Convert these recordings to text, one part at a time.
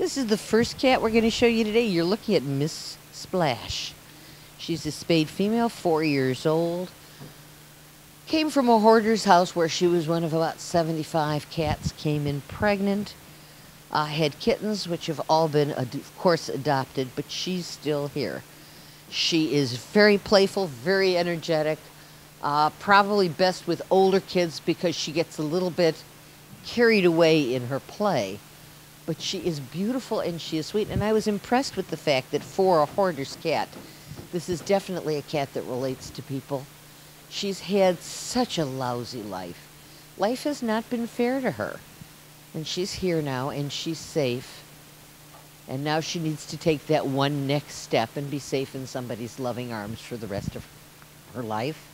This is the first cat we're going to show you today. You're looking at Miss Splash. She's a spayed female, 4 years old. Came from a hoarder's house where she was one of about 75 cats. Came in pregnant. Had kittens, which have all been, of course, adopted, but she's still here. She is very playful, very energetic, probably best with older kids because she gets a little bit carried away in her play. But she is beautiful and she is sweet, and I was impressed with the fact that for a hoarder's cat, this is definitely a cat that relates to people. She's had such a lousy life. Life has not been fair to her. And she's here now, and she's safe. And now she needs to take that one next step and be safe in somebody's loving arms for the rest of her life.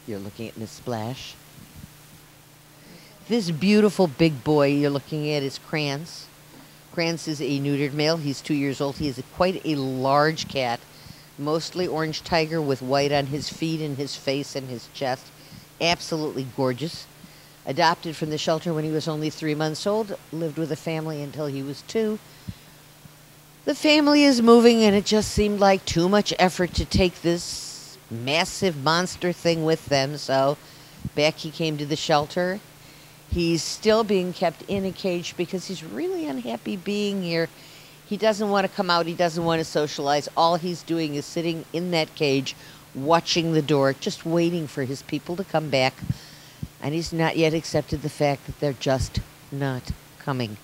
You're looking at Miss Splash. This beautiful big boy you're looking at is Krantz. Krantz is a neutered male. He's 2 years old. He is quite a large cat, mostly orange tiger with white on his feet and his face and his chest. Absolutely gorgeous. Adopted from the shelter when he was only 3 months old. Lived with a family until he was 2. The family is moving, and it just seemed like too much effort to take this massive monster thing with them. So back he came to the shelter. He's still being kept in a cage because he's really unhappy being here. He doesn't want to come out. He doesn't want to socialize. All he's doing is sitting in that cage, watching the door, just waiting for his people to come back. And he's not yet accepted the fact that they're just not coming.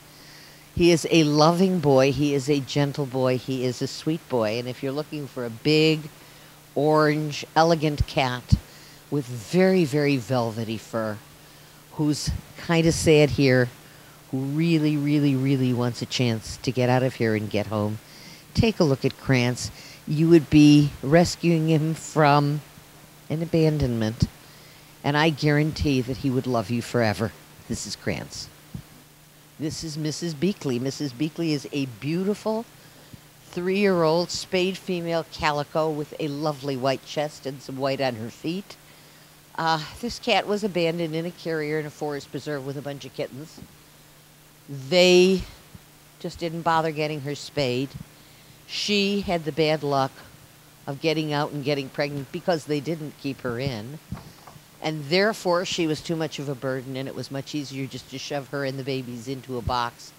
He is a loving boy. He is a gentle boy. He is a sweet boy. And if you're looking for a big, orange, elegant cat with very, very velvety fur, who's kind of sad here, who really, really, really wants a chance to get out of here and get home, take a look at Krantz. You would be rescuing him from an abandonment. And I guarantee that he would love you forever. This is Krantz. This is Mrs. Beakley. Mrs. Beakley is a beautiful 3-year-old spayed female calico with a lovely white chest and some white on her feet. This cat was abandoned in a carrier in a forest preserve with a bunch of kittens. They just didn't bother getting her spayed. She had the bad luck of getting out and getting pregnant because they didn't keep her in. And therefore, she was too much of a burden, and it was much easier just to shove her and the babies into a box,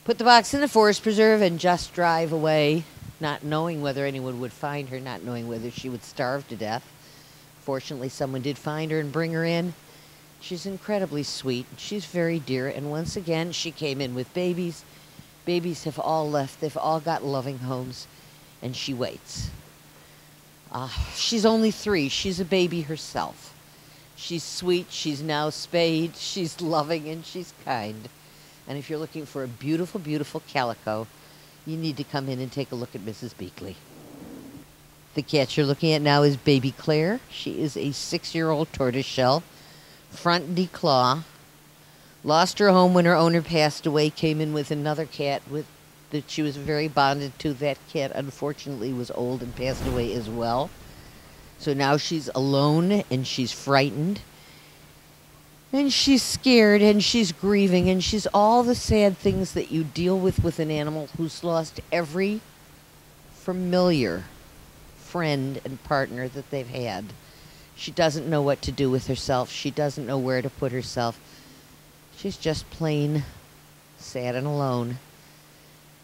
put the box in the forest preserve, and just drive away, not knowing whether anyone would find her, not knowing whether she would starve to death. Fortunately, someone did find her and bring her in. She's incredibly sweet. She's very dear, and once again, she came in with babies. Babies have all left. They've all got loving homes, and she waits. She's only 3. She's a baby herself. She's sweet, she's now spayed, she's loving, and she's kind. And if you're looking for a beautiful, beautiful calico, you need to come in and take a look at Mrs. Beakley. The cat you're looking at now is baby Clare. She is a 6-year-old tortoiseshell, front declaw. Lost her home when her owner passed away, came in with another cat that she was very bonded to. That cat, unfortunately, was old and passed away as well. So now she's alone, and she's frightened, and she's scared, and she's grieving, and she's all the sad things that you deal with an animal who's lost every familiar friend and partner that they've had. She doesn't know what to do with herself. She doesn't know where to put herself. She's just plain sad and alone.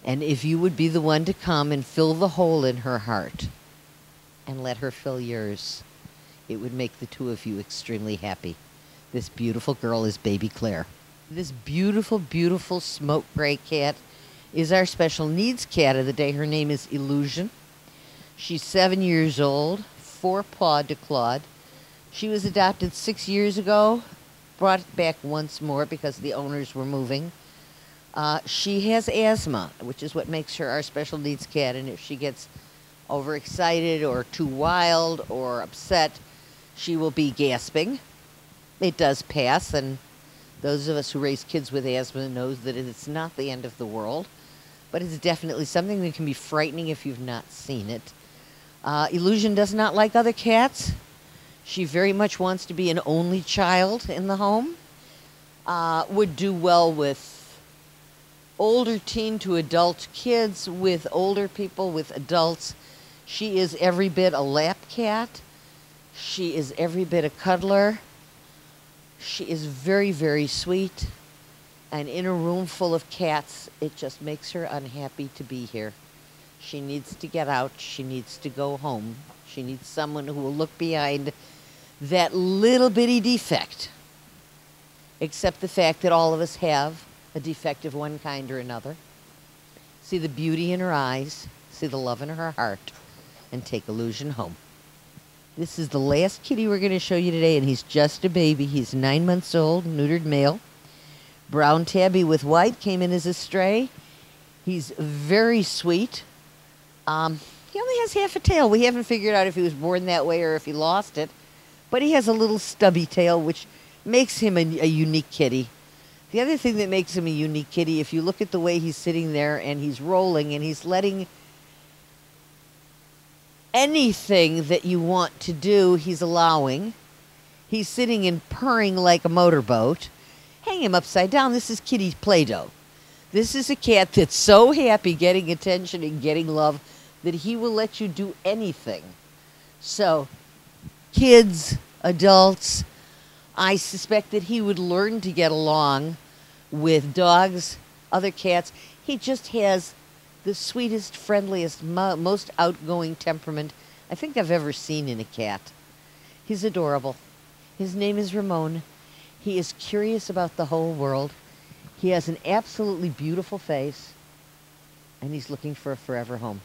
And if you would be the one to come and fill the hole in her heart and let her fill yours, it would make the two of you extremely happy. This beautiful girl is baby Clare. This beautiful, beautiful smoke gray cat is our special needs cat of the day. Her name is Illusion. She's 7 years old, 4-paw declawed. She was adopted 6 years ago, brought back once more because the owners were moving. She has asthma, which is what makes her our special needs cat, and if she gets overexcited or too wild or upset, she will be gasping. It does pass, and those of us who raise kids with asthma knows that it's not the end of the world, but it's definitely something that can be frightening if you've not seen it. Illusion does not like other cats. She very much wants to be an only child in the home. Would do well with older teen to adult kids, with older people, with adults. She is every bit a lap cat. She is every bit a cuddler. She is very, very sweet. And in a room full of cats, it just makes her unhappy to be here. She needs to get out. She needs to go home. She needs someone who will look behind that little bitty defect. Except the fact that all of us have a defect of one kind or another. See the beauty in her eyes, see the love in her heart, and take Illusion home. This is the last kitty we're going to show you today, and he's just a baby. He's 9 months old, neutered male. Brown tabby with white, came in as a stray. He's very sweet. He only has half a tail. We haven't figured out if he was born that way or if he lost it. But he has a little stubby tail, which makes him a unique kitty. The other thing that makes him a unique kitty, if you look at the way he's sitting there and he's rolling and he's letting anything that you want to do, he's allowing. He's sitting and purring like a motorboat. Hang him upside down. This is Kitty Play-Doh. This is a cat that's so happy getting attention and getting love that he will let you do anything. So, kids, adults, I suspect that he would learn to get along with dogs, other cats. He just has the sweetest, friendliest, most outgoing temperament I think I've ever seen in a cat. He's adorable. His name is Ramon. He is curious about the whole world. He has an absolutely beautiful face, and he's looking for a forever home.